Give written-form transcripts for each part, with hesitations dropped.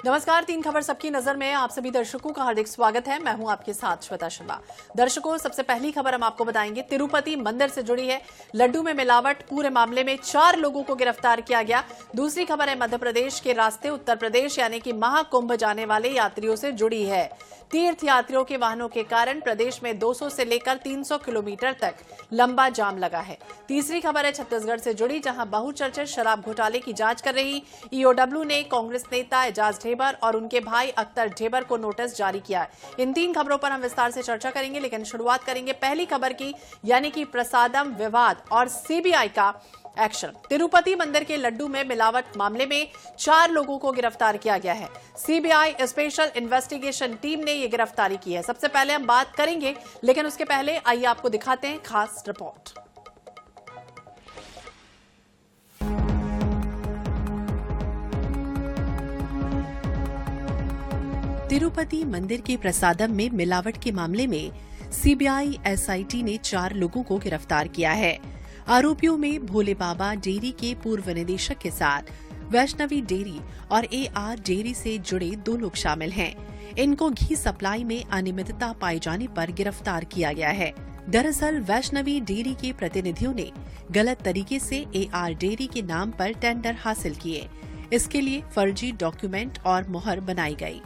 नमस्कार, 3 खबर सबकी नजर में आप सभी दर्शकों का हार्दिक स्वागत है। मैं हूं आपके साथ श्वेता शर्मा। दर्शकों, सबसे पहली खबर हम आपको बताएंगे तिरुपति मंदिर से जुड़ी है। लड्डू में मिलावट, पूरे मामले में 4 लोगों को गिरफ्तार किया गया। दूसरी खबर है मध्य प्रदेश के रास्ते उत्तर प्रदेश यानी कि महाकुंभ जाने वाले यात्रियों से जुड़ी है। तीर्थ यात्रियों के वाहनों के कारण प्रदेश में 200 से लेकर 300 किलोमीटर तक लंबा जाम लगा है। तीसरी खबर है छत्तीसगढ़ से जुड़ी, जहां बहुचर्चित शराब घोटाले की जांच कर रही ईओडब्ल्यू ने कांग्रेस नेता एजाज ढेबर और उनके भाई अख्तर ढेबर को नोटिस जारी किया है। इन 3 खबरों पर हम विस्तार से चर्चा करेंगे, लेकिन शुरुआत करेंगे पहली खबर की, यानी कि प्रसादम विवाद और सीबीआई का एक्शन। तिरुपति मंदिर के लड्डू में मिलावट मामले में 4 लोगों को गिरफ्तार किया गया है। सीबीआई स्पेशल इन्वेस्टिगेशन टीम ने यह गिरफ्तारी की है। सबसे पहले हम बात करेंगे, लेकिन उसके पहले आइए आपको दिखाते हैं खास रिपोर्ट। तिरुपति मंदिर के प्रसादम में मिलावट के मामले में सीबीआई एसआईटी ने 4 लोगों को गिरफ्तार किया है। आरोपियों में भोले बाबा डेयरी के पूर्व निदेशक के साथ वैष्णवी डेयरी और एआर डेयरी से जुड़े 2 लोग शामिल हैं। इनको घी सप्लाई में अनियमितता पाए जाने पर गिरफ्तार किया गया है। दरअसल वैष्णवी डेयरी के प्रतिनिधियों ने गलत तरीके से एआर डेयरी के नाम पर टेंडर हासिल किए। इसके लिए फर्जी डॉक्यूमेंट और मुहर बनाई गई।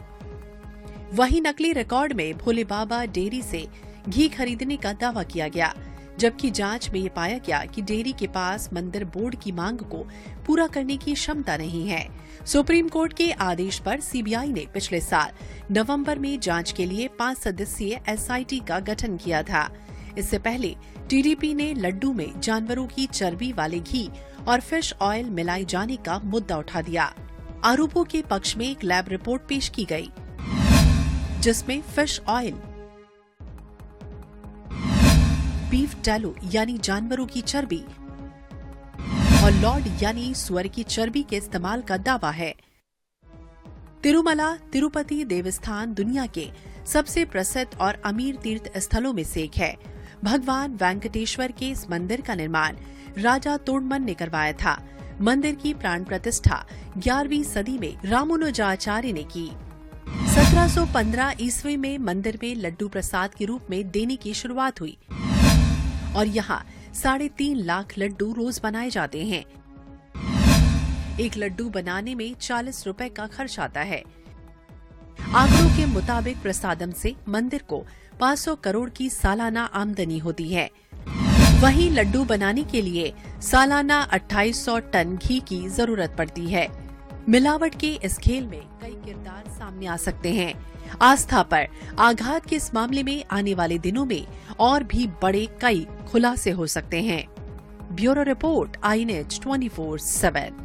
वहीं नकली रिकॉर्ड में भोले बाबा डेयरी से घी खरीदने का दावा किया गया, जबकि जांच में ये पाया गया कि डेयरी के पास मंदिर बोर्ड की मांग को पूरा करने की क्षमता नहीं है। सुप्रीम कोर्ट के आदेश पर सीबीआई ने पिछले साल नवंबर में जांच के लिए 5 सदस्यीय एसआईटी का गठन किया था। इससे पहले टीडीपी ने लड्डू में जानवरों की चर्बी वाले घी और फिश ऑयल मिलाए जाने का मुद्दा उठा दिया। आरोपों के पक्ष में एक लैब रिपोर्ट पेश की गई, जिसमें फिश ऑयल, बीफ टैलो यानी जानवरों की चर्बी और लॉर्ड यानी सुअर की चर्बी के इस्तेमाल का दावा है। तिरुमला तिरुपति देवस्थान दुनिया के सबसे प्रसिद्ध और अमीर तीर्थ स्थलों में से एक है। भगवान वेंकटेश्वर के इस मंदिर का निर्माण राजा तोडमन ने करवाया था। मंदिर की प्राण प्रतिष्ठा 11वीं सदी में रामानुजाचार्य ने की। 1715 ईस्वी में मंदिर में लड्डू प्रसाद के रूप में देने की शुरुआत हुई और यहाँ 3.5 लाख लड्डू रोज बनाए जाते हैं। एक लड्डू बनाने में 40 रुपए का खर्च आता है। आंकड़ों के मुताबिक प्रसादम से मंदिर को 500 करोड़ की सालाना आमदनी होती है। वहीं लड्डू बनाने के लिए सालाना 2800 टन घी की जरूरत पड़ती है। मिलावट के इस खेल में कई किरदार सामने आ सकते हैं। आस्था पर आघात के इस मामले में आने वाले दिनों में और भी बड़े कई खुलासे हो सकते हैं। Bureau report, INH 24/7।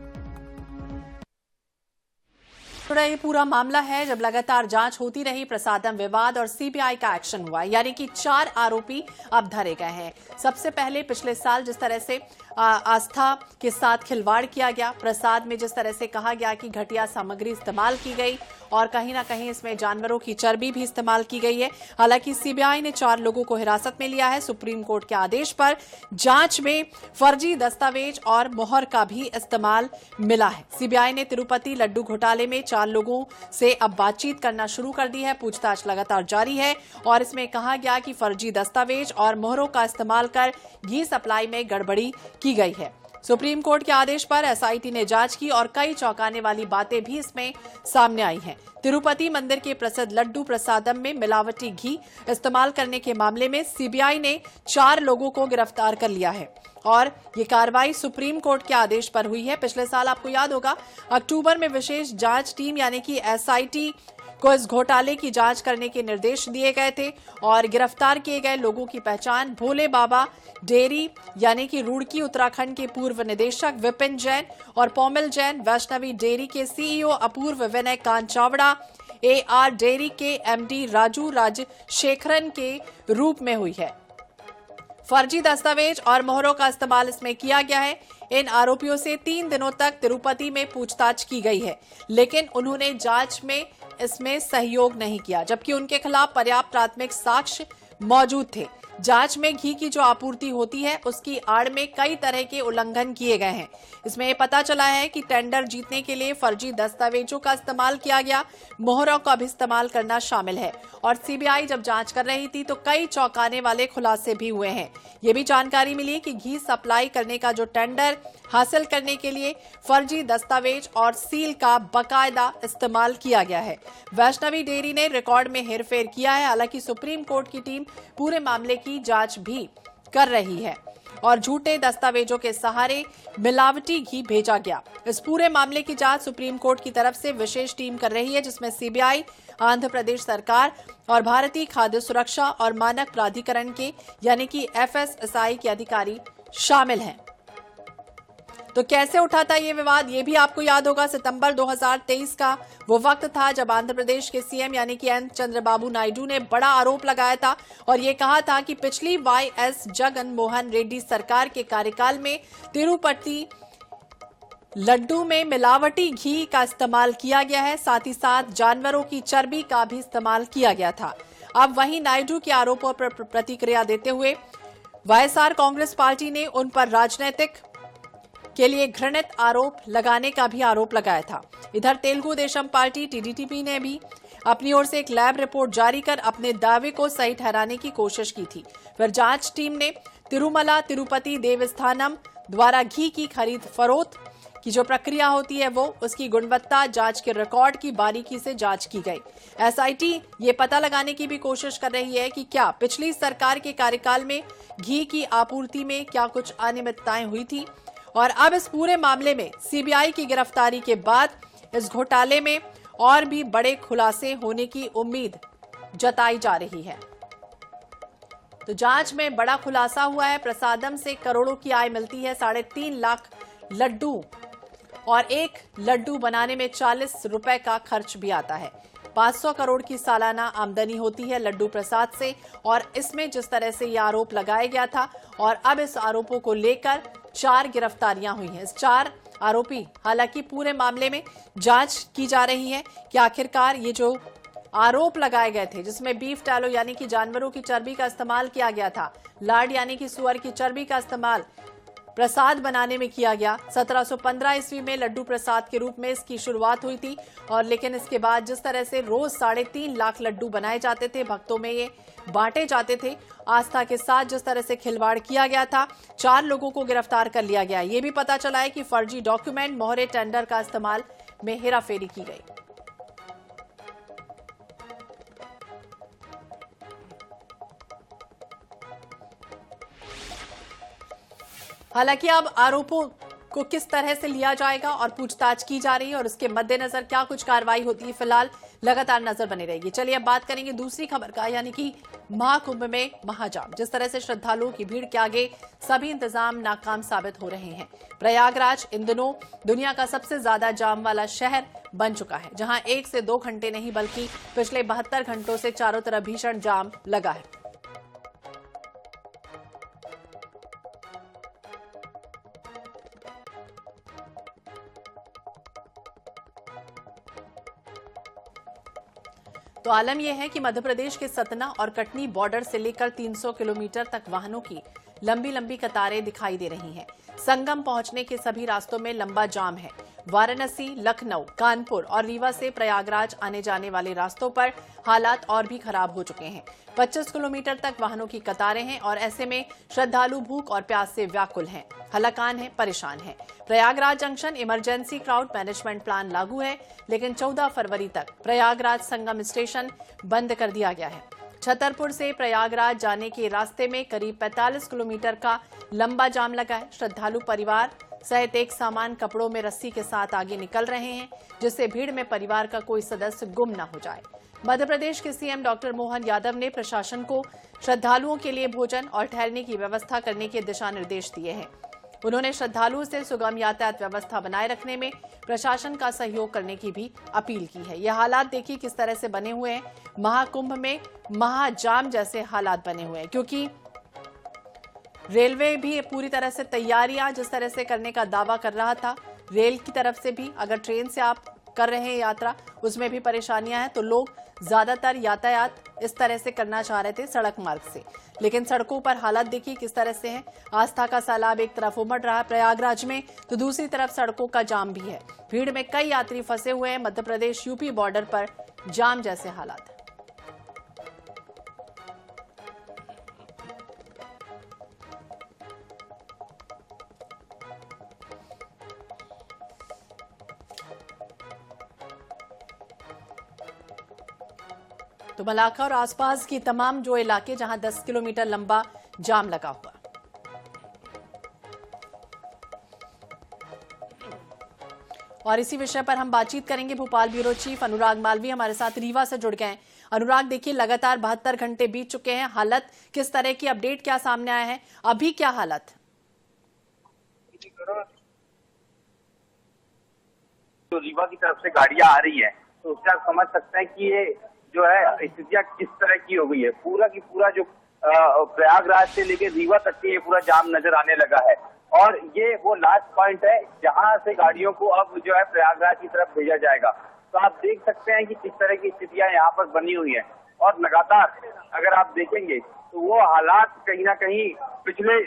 ये पूरा मामला है जब लगातार जांच होती रही प्रसादम विवाद और सीबीआई का एक्शन हुआ, यानी कि 4 आरोपी अब धरे गए हैं। सबसे पहले पिछले साल जिस तरह से आस्था के साथ खिलवाड़ किया गया, प्रसाद में जिस तरह से कहा गया कि घटिया सामग्री इस्तेमाल की गई और कहीं ना कहीं इसमें जानवरों की चर्बी भी इस्तेमाल की गई है। हालांकि सीबीआई ने 4 लोगों को हिरासत में लिया है। सुप्रीम कोर्ट के आदेश पर जांच में फर्जी दस्तावेज और मुहर का भी इस्तेमाल मिला है। सीबीआई ने तिरुपति लड्डू घोटाले में 4 लोगों से अब बातचीत करना शुरू कर दी है। पूछताछ लगातार जारी है और इसमें कहा गया कि फर्जी दस्तावेज और मोहरों का इस्तेमाल कर घी सप्लाई में गड़बड़ी की गई है। सुप्रीम कोर्ट के आदेश पर एसआईटी ने जांच की और कई चौंकाने वाली बातें भी इसमें सामने आई हैं। तिरुपति मंदिर के प्रसिद्ध लड्डू प्रसादम में मिलावटी घी इस्तेमाल करने के मामले में सीबीआई ने 4 लोगों को गिरफ्तार कर लिया है और ये कार्रवाई सुप्रीम कोर्ट के आदेश पर हुई है। पिछले साल आपको याद होगा अक्टूबर में विशेष जांच टीम यानी कि एसआईटी को इस घोटाले की जांच करने के निर्देश दिए गए थे और गिरफ्तार किए गए लोगों की पहचान भोले बाबा डेयरी यानी कि रुड़की उत्तराखंड के पूर्व निदेशक विपिन जैन और पौमिल जैन, वैष्णवी डेयरी के सीईओ अपूर्व विनय कांत चावड़ा, एआर डेयरी के एमडी राजू राजशेखरन के रूप में हुई है। फर्जी दस्तावेज और मोहरों का इस्तेमाल इसमें किया गया है। इन आरोपियों से 3 दिनों तक तिरुपति में पूछताछ की गई है, लेकिन उन्होंने जांच में इसमें सहयोग नहीं किया, जबकि उनके खिलाफ पर्याप्त प्राथमिक साक्ष्य मौजूद थे। जांच में घी की जो आपूर्ति होती है उसकी आड़ में कई तरह के उल्लंघन किए गए हैं। इसमें ये पता चला है कि टेंडर जीतने के लिए फर्जी दस्तावेजों का इस्तेमाल किया गया, मोहरों का भी इस्तेमाल करना शामिल है। और सीबीआई जब जांच कर रही थी तो कई चौंकाने वाले खुलासे भी हुए हैं। ये भी जानकारी मिली कि घी सप्लाई करने का जो टेंडर हासिल करने के लिए फर्जी दस्तावेज और सील का बकायदा इस्तेमाल किया गया है। वैष्णवी डेयरी ने रिकॉर्ड में हेरफेर किया है। हालांकि सुप्रीम कोर्ट की टीम पूरे मामले की जांच भी कर रही है और झूठे दस्तावेजों के सहारे मिलावटी घी भेजा गया। इस पूरे मामले की जांच सुप्रीम कोर्ट की तरफ से विशेष टीम कर रही है, जिसमें सीबीआई, आंध्र प्रदेश सरकार और भारतीय खाद्य सुरक्षा और मानक प्राधिकरण के यानी कि एफएसएसआई के अधिकारी शामिल हैं। तो कैसे उठा था ये विवाद, ये भी आपको याद होगा। सितंबर 2023 का वो वक्त था जब आंध्र प्रदेश के सीएम यानी कि एन चंद्रबाबू नायडू ने बड़ा आरोप लगाया था और ये कहा था कि पिछली वाईएस जगन मोहन रेड्डी सरकार के कार्यकाल में तिरुपति लड्डू में मिलावटी घी का इस्तेमाल किया गया है, साथ ही साथ जानवरों की चर्बी का भी इस्तेमाल किया गया था। अब वहीं नायडू के आरोपों पर प्रतिक्रिया देते हुए वाईएसआर कांग्रेस पार्टी ने उन पर राजनीतिक के लिए घृणित आरोप लगाने का भी आरोप लगाया था। इधर तेलुगु देशम पार्टी टीडीपी ने भी अपनी ओर से एक लैब रिपोर्ट जारी कर अपने दावे को सही ठहराने की कोशिश की थी। फिर जांच टीम ने तिरुमला तिरुपति देवस्थानम द्वारा घी की खरीद फरोख्त की जो प्रक्रिया होती है वो उसकी गुणवत्ता जांच के रिकॉर्ड की बारीकी से जांच की गई। एसआईटी ये पता लगाने की भी कोशिश कर रही है कि क्या पिछली सरकार के कार्यकाल में घी की आपूर्ति में क्या कुछ अनियमितताएं हुई थी। और अब इस पूरे मामले में सीबीआई की गिरफ्तारी के बाद इस घोटाले में और भी बड़े खुलासे होने की उम्मीद जताई जा रही है। तो जांच में बड़ा खुलासा हुआ है। प्रसादम से करोड़ों की आय मिलती है, 3.5 लाख लड्डू और एक लड्डू बनाने में 40 रुपए का खर्च भी आता है। 500 करोड़ की सालाना आमदनी होती है लड्डू प्रसाद से। और इसमें जिस तरह से यह आरोप लगाया गया था और अब इस आरोपों को लेकर 4 गिरफ्तारियां हुई हैं। इस 4 आरोपी, हालांकि पूरे मामले में जांच की जा रही है कि आखिरकार ये जो आरोप लगाए गए थे जिसमें बीफ टैलो यानी कि जानवरों की चर्बी का इस्तेमाल किया गया था, लाड यानी कि सुअर की चर्बी का इस्तेमाल प्रसाद बनाने में किया गया। 1715 ईस्वी में लड्डू प्रसाद के रूप में इसकी शुरुआत हुई थी और लेकिन इसके बाद जिस तरह से रोज 3.5 लाख लड्डू बनाए जाते थे, भक्तों में ये बांटे जाते थे, आस्था के साथ जिस तरह से खिलवाड़ किया गया था, 4 लोगों को गिरफ्तार कर लिया गया। ये भी पता चला है कि फर्जी डॉक्यूमेंट, मोहरे, टेंडर का इस्तेमाल में हेराफेरी की गई। हालांकि अब आरोपों को किस तरह से लिया जाएगा और पूछताछ की जा रही है और उसके मद्देनजर क्या कुछ कार्रवाई होती है, फिलहाल लगातार नजर बनी रहेगी। चलिए अब बात करेंगे दूसरी खबर का, यानी कि महाकुंभ में महाजाम। जिस तरह से श्रद्धालुओं की भीड़ के आगे सभी इंतजाम नाकाम साबित हो रहे हैं। प्रयागराज इन दिनों दुनिया का सबसे ज्यादा जाम वाला शहर बन चुका है, जहां 1 से 2 घंटे नहीं बल्कि पिछले 72 घंटों से चारों तरफ भीषण जाम लगा है। तो आलम यह है कि मध्य प्रदेश के सतना और कटनी बॉर्डर से लेकर 300 किलोमीटर तक वाहनों की लंबी लंबी कतारें दिखाई दे रही हैं। संगम पहुंचने के सभी रास्तों में लंबा जाम है। वाराणसी, लखनऊ, कानपुर और रीवा से प्रयागराज आने जाने वाले रास्तों पर हालात और भी खराब हो चुके हैं। 25 किलोमीटर तक वाहनों की कतारें हैं और ऐसे में श्रद्धालु भूख और प्यास से व्याकुल हैं, हलाकान हैं, परेशान हैं। Prayagraj junction emergency crowd management plan लागू है, लेकिन 14 फरवरी तक प्रयागराज संगम स्टेशन बंद कर दिया गया है। छतरपुर से प्रयागराज जाने के रास्ते में करीब 45 किलोमीटर का लंबा जाम लगा है। श्रद्धालु परिवार सहित एक सामान कपड़ों में रस्सी के साथ आगे निकल रहे हैं, जिससे भीड़ में परिवार का कोई सदस्य गुम न हो जाए। मध्य प्रदेश के सीएम डॉक्टर मोहन यादव ने प्रशासन को श्रद्धालुओं के लिए भोजन और ठहरने की व्यवस्था करने के दिशा निर्देश दिए हैं। उन्होंने श्रद्धालुओं से सुगम यातायात व्यवस्था बनाए रखने में प्रशासन का सहयोग करने की भी अपील की है। यह हालात देखिए किस तरह से बने हुए हैं। महाकुंभ में महाजाम जैसे हालात बने हुए हैं, क्योंकि रेलवे भी पूरी तरह से तैयारियां जिस तरह से करने का दावा कर रहा था, रेल की तरफ से भी अगर ट्रेन से आप कर रहे हैं यात्रा, उसमें भी परेशानियां हैं। तो लोग ज्यादातर यातायात इस तरह से करना चाह रहे थे सड़क मार्ग से, लेकिन सड़कों पर हालत देखिए किस तरह से है। आस्था का सैलाब एक तरफ उमड़ रहा है प्रयागराज में, तो दूसरी तरफ सड़कों का जाम भी है। भीड़ में कई यात्री फंसे हुए हैं। मध्य प्रदेश यूपी बॉर्डर पर जाम जैसे हालात है। तो मलाखा और आसपास की तमाम जो इलाके जहां 10 किलोमीटर लंबा जाम लगा हुआ। और इसी विषय पर हम बातचीत करेंगे। भोपाल ब्यूरो चीफ अनुराग मालवीय हमारे साथ रीवा से जुड़ गए हैं। अनुराग, देखिए लगातार 72 घंटे बीत चुके हैं, हालत किस तरह की, अपडेट क्या सामने आया है, अभी क्या हालत? जो रीवा की तरफ से गाड़ियां आ रही है तो उससे आप समझ सकते हैं कि ये जो है स्थितियां किस तरह की हो गई है। पूरा की पूरा जो प्रयागराज से लेकर रीवा तक के ये पूरा जाम नजर आने लगा है और ये वो लास्ट पॉइंट है जहां से गाड़ियों को अब जो है प्रयागराज की तरफ भेजा जाएगा। तो आप देख सकते हैं कि किस तरह की स्थितियां यहाँ पर बनी हुई है और लगातार अगर आप देखेंगे तो वो हालात कहीं ना कहीं पिछले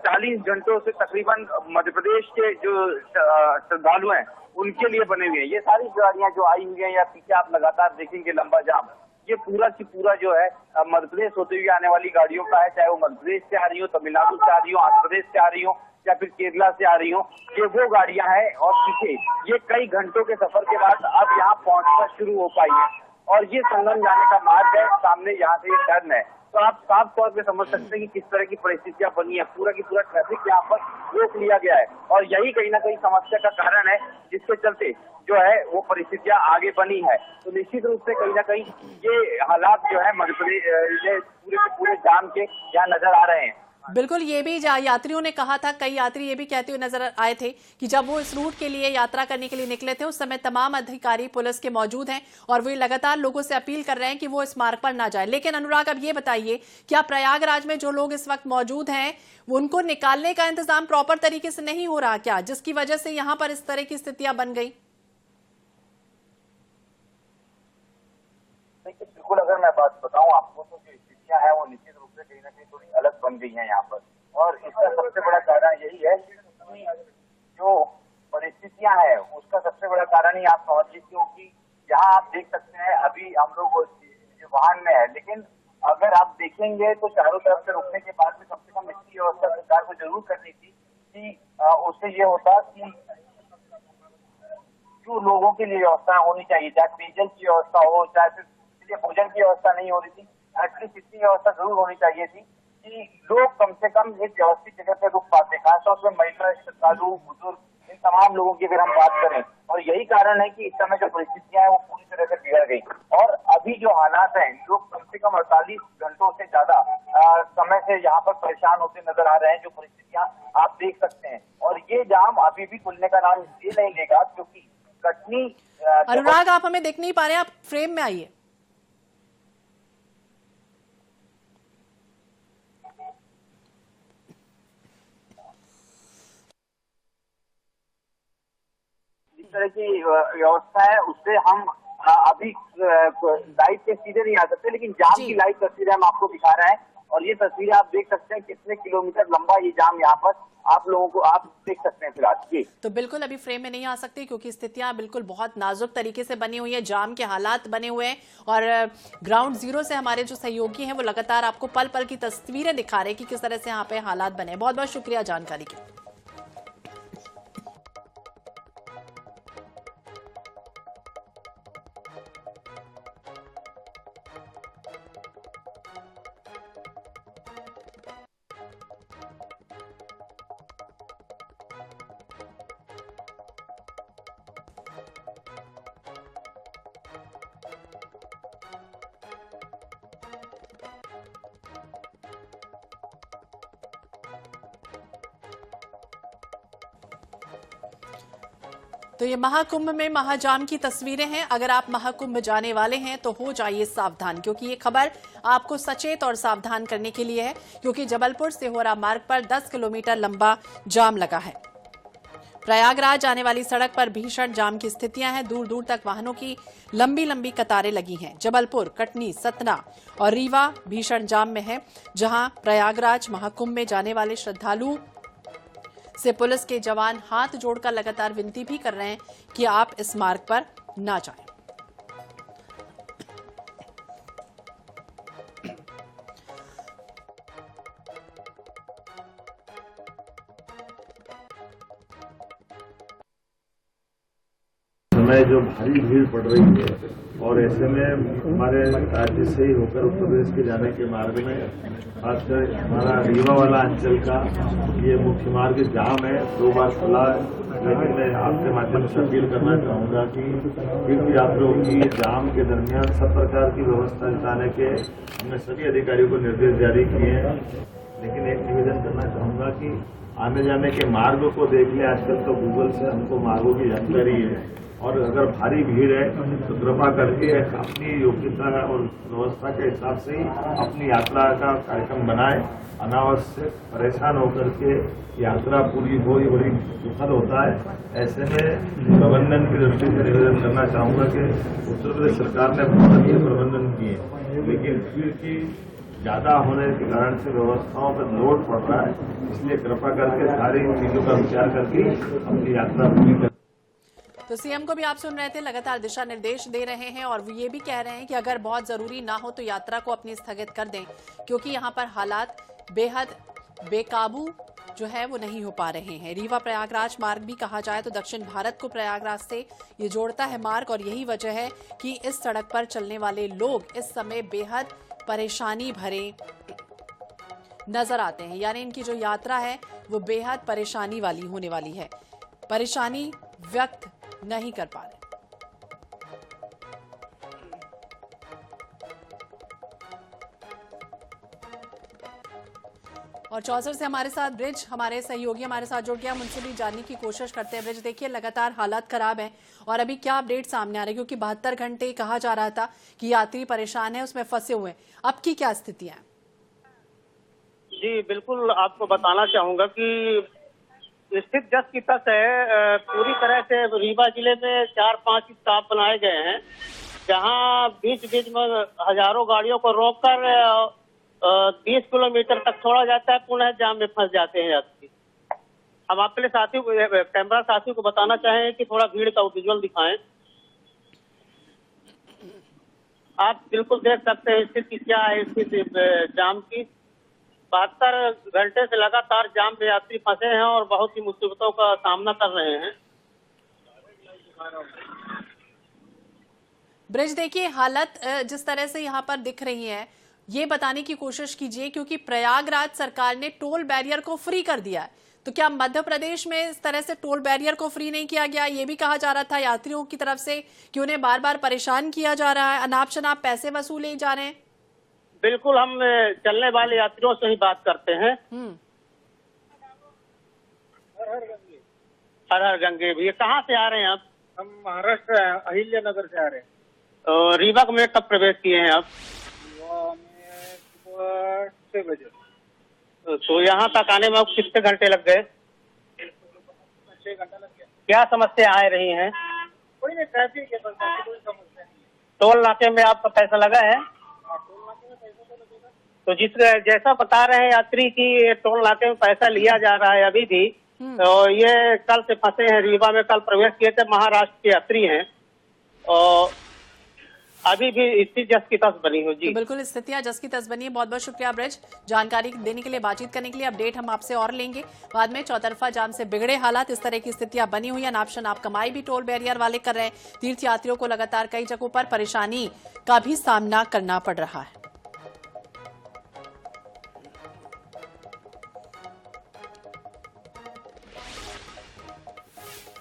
40 घंटों से तकरीबन मध्य प्रदेश के जो श्रद्धालु हैं उनके लिए बने हुए हैं। ये सारी गाड़ियां जो आई हुई हैं या पीछे आप लगातार देखेंगे लंबा जाम, ये पूरा की पूरा जो है मध्य प्रदेश होते हुए आने वाली गाड़ियों का है, चाहे वो मध्य प्रदेश से आ रही हो, तमिलनाडु से आ रही हो, आंध्र प्रदेश से आ रही हो या फिर केरला से आ रही हो, ये वो गाड़ियां हैं। और पीछे ये कई घंटों के सफर के बाद अब यहाँ पहुंचना शुरू हो पाई है और ये संगम जाने का मार्ग है, सामने यहाँ से ये टर्न है। तो आप साफ तौर पे समझ सकते हैं कि किस तरह की परिस्थितियां बनी है। पूरा की पूरा ट्रैफिक यहाँ पर रोक लिया गया है और यही कहीं ना कहीं समस्या का कारण है जिसके चलते जो है वो परिस्थितियां आगे बनी है। तो निश्चित रूप से कहीं ना कहीं ये हालात जो है मध्य प्रदेश पूरे के पूरे जाम के यहाँ नजर आ रहे हैं। बिल्कुल, ये भी यात्रियों ने कहा था, कई यात्री ये भी कहते हुए नजर आए थे कि जब वो इस रूट के लिए यात्रा करने के लिए निकले थे उस समय तमाम अधिकारी पुलिस के मौजूद हैं और वे लगातार लोगों से अपील कर रहे हैं कि वो इस मार्ग पर ना जाए। लेकिन अनुराग, अब ये बताइए, क्या प्रयागराज में जो लोग इस वक्त मौजूद हैं उनको निकालने का इंतजाम प्रॉपर तरीके से नहीं हो रहा क्या, जिसकी वजह से यहाँ पर इस तरह की स्थितियां बन गई? बिल्कुल, अगर मैं बात बताऊं आपको तो जो स्थितियां हैं वो निश्चित रूप से कहीं ना कहीं थोड़ी अलग बन गई हैं यहाँ पर और इसका सबसे बड़ा कारण यही है कि जो परिस्थितियां हैं उसका सबसे बड़ा कारण ही आप समझिए, क्योंकि यहाँ आप देख सकते हैं अभी हम लोग वाहन में है, लेकिन अगर आप देखेंगे तो चारों तरफ से रुकने के बाद में कम से कम इसकी व्यवस्था सरकार को जरूर करनी थी कि उससे ये होता कि जो लोगों के लिए व्यवस्था होनी चाहिए, चाहे पेयजल की व्यवस्था हो, चाहे फिर भोजन की व्यवस्था नहीं हो रही थी, एटलीस्ट इतनी व्यवस्था जरूर होनी चाहिए थी कि लोग कम से कम एक व्यवस्थित जगह पे रुक पाते, खासतौर पर महिला, श्रद्धालु, बुजुर्ग, इन तमाम लोगों की अगर हम बात करें। और यही कारण है कि इस समय जो परिस्थितियां हैं वो पूरी तरह से बिगड़ गई और अभी जो हालात हैं लोग कम से कम 48 घंटों से ज्यादा समय से यहाँ पर परेशान होते नजर आ रहे हैं। जो परिस्थितियां आप देख सकते हैं और ये जाम अभी भी खुलने का नाम इसलिए नहीं लेगा क्योंकि कटनी। अनुराग, आप हमें देख नहीं पा रहे हैं, आप फ्रेम में आइए। तरह की व्यवस्था है उससे हम अभी लाइव के सीधे नहीं आ सकते, लेकिन जाम की लाइव तस्वीरें हम आपको दिखा रहे हैं और ये तस्वीरें आप देख सकते हैं कितने किलोमीटर लंबा ये जाम यहाँ पर आप लोगों को आप देख सकते हैं फिलहाल। जी तो बिल्कुल अभी फ्रेम में नहीं आ सकती क्योंकि स्थितियां बिल्कुल बहुत नाजुक तरीके से बनी हुई है, जाम के हालात बने हुए हैं और ग्राउंड जीरो से हमारे जो सहयोगी हैं वो लगातार आपको पल पल की तस्वीरें दिखा रहे हैं कि किस तरह से यहाँ पे हालात बने। बहुत बहुत शुक्रिया जानकारी के लिए। तो ये महाकुंभ में महाजाम की तस्वीरें हैं। अगर आप महाकुंभ जाने वाले हैं तो हो जाइए सावधान, क्योंकि ये खबर आपको सचेत और सावधान करने के लिए है, क्योंकि जबलपुर सिहोरा मार्ग पर 10 किलोमीटर लंबा जाम लगा है। प्रयागराज जाने वाली सड़क पर भीषण जाम की स्थितियां हैं। दूर दूर तक वाहनों की लंबी लंबी कतारें लगी हैं। जबलपुर, कटनी, सतना और रीवा भीषण जाम में है, जहां प्रयागराज महाकुंभ में जाने वाले श्रद्धालुओं से पुलिस के जवान हाथ जोड़कर लगातार विनती भी कर रहे हैं कि आप इस मार्ग पर ना जाएं। समय जो भारी भीड़ पड़ रही है और ऐसे में हमारे राज्य से ही होकर उत्तर प्रदेश के जाने के मार्ग में खासकर हमारा रीवा वाला अंचल का ये मुख्य मार्ग जाम है, 2 बार खुला है। लेकिन मैं आपके माध्यम से अपील करना चाहूँगा कि तीर्थ यात्रियों की जाम के दरमियान सब प्रकार की व्यवस्था जुटाने के हमने सभी अधिकारियों को निर्देश जारी किए हैं। लेकिन एक निवेदन करना चाहूँगा कि आने जाने के मार्ग को देख लें। आजकल तो गूगल से हमको मार्गों की जानकारी है और अगर भारी भीड़ है तो कृपा करके अपनी योग्यता और व्यवस्था के हिसाब से ही अपनी यात्रा का कार्यक्रम बनाएं। अनावश्यक परेशान होकर के यात्रा पूरी हो, ये बड़ी दुखद होता है। ऐसे में प्रबंधन की दृष्टि से निवेदन करना चाहूँगा कि उत्तर प्रदेश सरकार ने बहुत अच्छे प्रबंधन किए, लेकिन भीड़ की ज्यादा होने के कारण से व्यवस्थाओं पर लोड पड़ रहा है। इसलिए कृपा करके सारी चीजों का विचार करके अपनी यात्रा पूरी कर। तो सीएम को भी आप सुन रहे थे, लगातार दिशा निर्देश दे रहे हैं और ये भी कह रहे हैं कि अगर बहुत जरूरी ना हो तो यात्रा को अपनी स्थगित कर दें, क्योंकि यहाँ पर हालात बेहद बेकाबू जो है वो नहीं हो पा रहे हैं। रीवा प्रयागराज मार्ग भी कहा जाए तो दक्षिण भारत को प्रयागराज से ये जोड़ता है मार्ग, और यही वजह है कि इस सड़क पर चलने वाले लोग इस समय बेहद परेशानी भरे नजर आते हैं। यानी इनकी जो यात्रा है वो बेहद परेशानी वाली होने वाली है, परेशानी व्यक्त नहीं कर पा रहे। और चौसर से हमारे साथ ब्रिज, हमारे सहयोगी हमारे साथ जुड़ गया, उनसे भी जानने की कोशिश करते हैं। ब्रिज, देखिए लगातार हालात खराब है और अभी क्या अपडेट सामने आ रही है, क्योंकि 72 घंटे कहा जा रहा था कि यात्री परेशान है, उसमें फंसे हुए हैं। अब की क्या स्थितियां हैं? जी बिल्कुल, आपको बताना चाहूंगा कि स्थित जस की तस है। पूरी तरह से रीवा जिले में 4-5 स्टॉप बनाए गए हैं, जहां बीच बीच में हजारों गाड़ियों को रोककर 20 किलोमीटर तक छोड़ा जाता है, पुनः जाम में फंस जाते हैं यात्री। हम आपके लिए साथियों को, कैमरा साथियों को बताना चाहें कि थोड़ा भीड़ का विजुअल दिखाएं। आप बिल्कुल देख सकते हैं स्थिति क्या है, स्थिति जाम की। 72 घंटे से लगातार जाम में यात्री फंसे हैं और बहुत ही मुसीबतों का सामना कर रहे हैं। ब्रिज, देखिए हालत जिस तरह से यहाँ पर दिख रही है, ये बताने की कोशिश कीजिए, क्योंकि प्रयागराज सरकार ने टोल बैरियर को फ्री कर दिया है, तो क्या मध्य प्रदेश में इस तरह से टोल बैरियर को फ्री नहीं किया गया? ये भी कहा जा रहा था यात्रियों की तरफ से कि उन्हें बार बार परेशान किया जा रहा है, अनाप शनाप पैसे वसूले जा रहे हैं। बिल्कुल, हम चलने वाले यात्रियों से ही बात करते हैं। हर हर गंगे, ये कहाँ से आ रहे हैं आप? हम महाराष्ट्र अहिल्या नगर से आ रहे हैं। रीवा में कब प्रवेश किए हैं आप? सुबह 6 बजे। तो यहाँ तक आने में आपको कितने घंटे लग गए? 6 घंटा लग गया। क्या समस्या आ रही है? कोई नहीं, ट्रैफिक है, कोई समस्या नहीं है। टोल नाके में आपका पैसा लगा है? टोल नाके में पैसा तो लगेगा। तो जैसा बता रहे हैं यात्री की टोल नाके में पैसा लिया जा रहा है अभी भी, तो ये कल से फंसे हैं रीवा में। कल प्रवेश किए थे, महाराष्ट्र के यात्री हैं और अभी भी स्थिति जस की तस बनी हो। जी तो बिल्कुल स्थितियां जस की तस बनी है। बहुत बहुत शुक्रिया ब्रिज, जानकारी देने के लिए, बातचीत करने के लिए। अपडेट हम आपसे और लेंगे बाद में। चौतरफा जाम से बिगड़े हालात, इस तरह की स्थितियां बनी हुई है। नाप शनाप कमाई भी टोल बैरियर वाले कर रहे हैं। तीर्थ यात्रियों को लगातार कई जगहों पर परेशानी का भी सामना करना पड़ रहा है।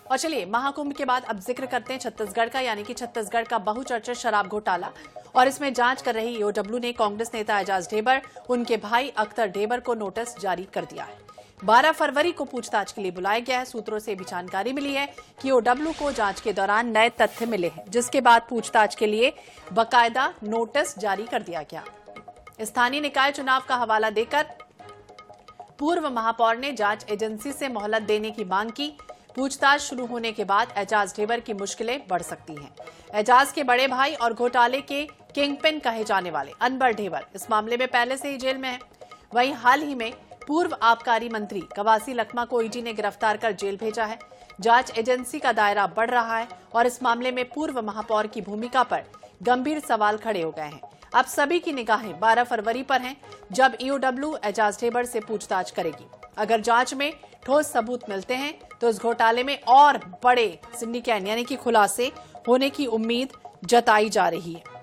और चलिए महाकुंभ के बाद अब जिक्र करते हैं छत्तीसगढ़ का, यानी कि छत्तीसगढ़ का बहुचर्चित शराब घोटाला। और इसमें जांच कर रही ईओडब्ल्यू ने कांग्रेस नेता एजाज ढेबर, उनके भाई अख्तर ढेबर को नोटिस जारी कर दिया है। 12 फरवरी को पूछताछ के लिए बुलाया गया है। सूत्रों से भी जानकारी मिली है कि ईओडब्ल्यू को जांच के दौरान नए तथ्य मिले हैं, जिसके बाद पूछताछ के लिए बाकायदा नोटिस जारी कर दिया गया। स्थानीय निकाय चुनाव का हवाला देकर पूर्व महापौर ने जांच एजेंसी से मोहलत देने की मांग की। पूछताछ शुरू होने के बाद एजाज ढेबर की मुश्किलें बढ़ सकती हैं। एजाज के बड़े भाई और घोटाले के किंगपिन कहे जाने वाले अनवर ढेबर इस मामले में पहले से ही जेल में है। वहीं हाल ही में पूर्व आबकारी मंत्री कवासी लखमा को ईडी ने गिरफ्तार कर जेल भेजा है। जांच एजेंसी का दायरा बढ़ रहा है और इस मामले में पूर्व महापौर की भूमिका पर गंभीर सवाल खड़े हो गए हैं। अब सभी की निगाहें 12 फरवरी पर हैं, जब ईओडब्ल्यू एजाज ढेबर से पूछताछ करेगी। अगर जांच में ठोस सबूत मिलते हैं तो इस घोटाले में और बड़े सिंडिकेट यानी कि खुलासे होने की उम्मीद जताई जा रही है।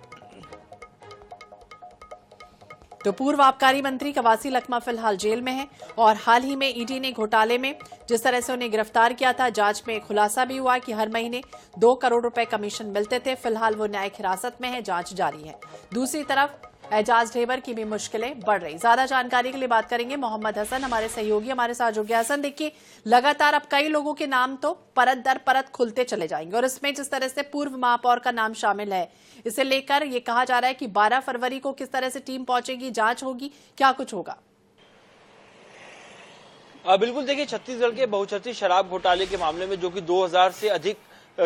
तो पूर्व आबकारी मंत्री कवासी लखमा फिलहाल जेल में है और हाल ही में ईडी ने घोटाले में जिस तरह से उन्हें गिरफ्तार किया था, जांच में खुलासा भी हुआ कि हर महीने 2 करोड़ रुपए कमीशन मिलते थे। फिलहाल वो न्यायिक हिरासत में है, जांच जारी है। दूसरी तरफ एजाज ढेबर की भी मुश्किलें बढ़ रही। ज्यादा जानकारी के लिए बात करेंगे मोहम्मद हसन, हमारे सहयोगी हमारे साथ जुड़ गए। हसन, देखिए लगातार अब कई लोगों के नाम तो परत दर परत खुलते चले जाएंगे और इसमें जिस तरह से पूर्व महापौर का नाम शामिल है, इसे लेकर ये कहा जा रहा है कि 12 फरवरी को किस तरह से टीम पहुंचेगी, जांच होगी, क्या कुछ होगा? बिल्कुल, देखिए छत्तीसगढ़ के बहुचर्चित शराब घोटाले के मामले में जो कि 2000 से अधिक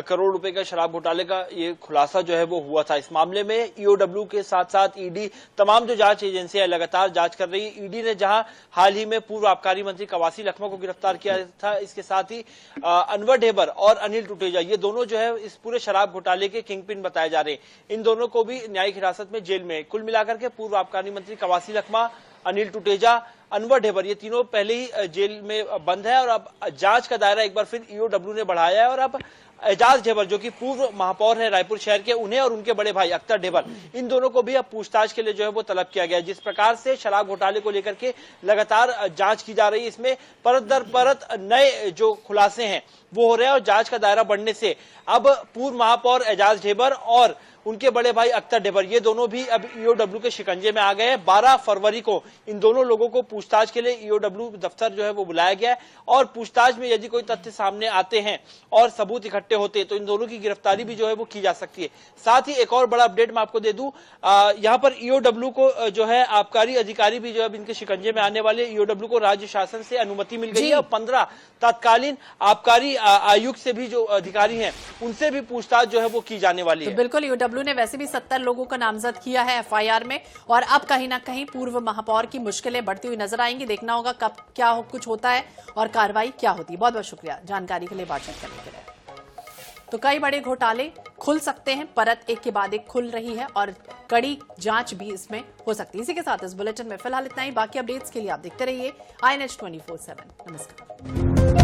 करोड़ रुपए का शराब घोटाले का ये खुलासा जो है वो हुआ था। इस मामले में ईओडब्ल्यू के साथ साथ ईडी तमाम जो जांच एजेंसियां लगातार जांच कर रही है। ईडी ने जहां हाल ही में पूर्व आबकारी मंत्री कवासी लखमा को गिरफ्तार किया था, इसके साथ ही अनवर ढेबर और अनिल टुटेजा, ये दोनों जो है इस पूरे शराब घोटाले के किंगपिन बताए जा रहे हैं। इन दोनों को भी न्यायिक हिरासत में जेल में। कुल मिलाकर के पूर्व आबकारी मंत्री कवासी लखमा, अनिल टुटेजा, अनवर ढेबर, ये तीनों पहले ही जेल में बंद है और अब जांच का दायरा एक बार फिर ईओडब्ल्यू ने बढ़ाया है और अब एजाज ढेबर जो कि पूर्व महापौर है रायपुर शहर के, उन्हें और उनके बड़े भाई अख्तर ढेबर, इन दोनों को भी अब पूछताछ के लिए जो है वो तलब किया गया। जिस प्रकार से शराब घोटाले को लेकर के लगातार जांच की जा रही है, इसमें परत दर परत नए जो खुलासे हैं वो हो रहे हैं और जांच का दायरा बढ़ने से अब पूर्व महापौर एजाज ढेबर और उनके बड़े भाई अख्तर ढेबर, ये दोनों भी अब ईओडब्ल्यू के शिकंजे में आ गए हैं। 12 फरवरी को इन दोनों लोगों को पूछताछ के लिए ईओडब्ल्यू दफ्तर जो है वो बुलाया गया है और पूछताछ में यदि कोई तथ्य सामने आते हैं और सबूत इकट्ठे होते हैं तो इन दोनों की गिरफ्तारी भी जो है वो की जा सकती है। साथ ही एक और बड़ा अपडेट मैं आपको दे दूं, यहाँ पर ईओडब्ल्यू को जो है आबकारी अधिकारी भी जो है इनके शिकंजे में आने वाले। ईओडब्ल्यू को राज्य शासन से अनुमति मिल गई है और 15 तत्कालीन आबकारी आयुक्त से भी जो अधिकारी हैं उनसे भी पूछताछ जो है वो की जाने वाली है। बिल्कुल, ईओडब्ल्यू ने वैसे भी 70 लोगों का नामजद किया है एफआईआर में और अब कहीं ना कहीं पूर्व महापौर की मुश्किलें बढ़ती हुई नजर आएंगी। देखना होगा कब क्या कुछ होता है और कार्रवाई क्या होती है। बहुत बहुत शुक्रिया जानकारी के लिए, बातचीत करने के लिए। तो कई बड़े घोटाले खुल सकते हैं, परत एक के बाद एक खुल रही है और कड़ी जांच भी इसमें हो सकती है। इसी के साथ इस बुलेटिन में फिलहाल इतना ही। बाकी अपडेट्स के लिए आप देखते रहिए INH 24/7। नमस्कार।